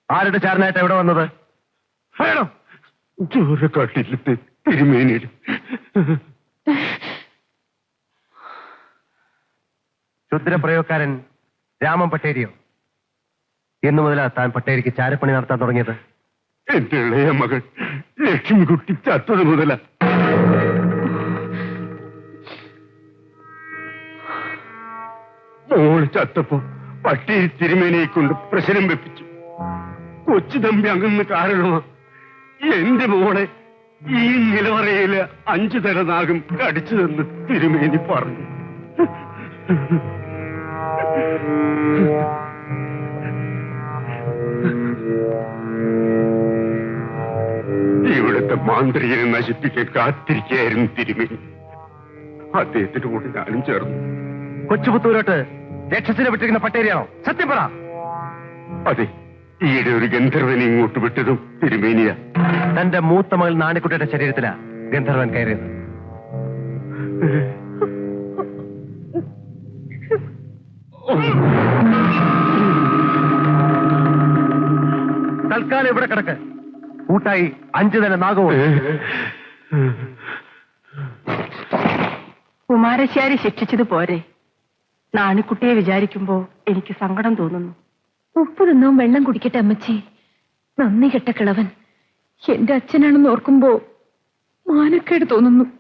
ആരുടെ ചാരനായിട്ട് എവിടെ വന്നത്? ചോരക്കാട്ടിലത്തെ തിരുമേനിയുടെ. ക്ഷുദ്രപ്രയോഗക്കാരൻ രാമൻ പട്ടേരിയോ? എന്നു മുതലാ താൻ പട്ടേരിക്ക് ചാരപ്പണി നടത്താൻ തുടങ്ങിയത്? എന്റെ ഇളയ മകൾ ലക്ഷ്മിക്കുട്ടി ചത്തത് മുതല. മോള് ചത്തപ്പോ പട്ടേരി തിരുമേനിയെ കൊണ്ട് പ്രശ്നം വെപ്പിച്ചു. കൊച്ചു തമ്പി അങ്ങനെ കാരണമാ എന്റെ മോളെ ഈ നിലവറയില് 5 തല നാഗം കടിച്ചതെന്ന് തിരുമേനി പറഞ്ഞു. ഇവിടുത്തെ മാന്ത്രികനെ നശിപ്പിക്കാൻ കാത്തിരിക്കുകയായിരുന്നു തിരുമേനി. അദ്ദേഹത്തിന്റെ കൂടെ ഞാനും ചേർന്നു. കൊച്ചുപുത്തൂരോട്ട് രക്ഷസിനെ വിട്ടിരിക്കുന്ന പട്ടേരിയാണോ? സത്യം പറ. അതെ, ഈയിടെ ഒരു ഗന്ധർവനെ ഇങ്ങോട്ട് വിട്ടതും തിരുമേനിയ. തന്റെ മൂത്ത മകൾ നാണിക്കുട്ടിയുടെ ശരീരത്തിലാ ഗന്ധർവൻ കയറിയത്. തൽക്കാലം ഇവിടെ കിടക്ക്. കൂട്ടായി 5 തല നാഗവും. കുമാരശ്ശേരി ശിക്ഷിച്ചത് പോരെ? നാണിക്കുട്ടിയെ വിചാരിക്കുമ്പോ എനിക്ക് സങ്കടം തോന്നുന്നു. ഉപ്പ് തിന്നവും വെള്ളം കുടിക്കട്ടെ അമ്മച്ചി. നന്ദി കെട്ട കിളവൻ എന്റെ അച്ഛനാണെന്ന് ഓർക്കുമ്പോ മാനക്കേട് തോന്നുന്നു.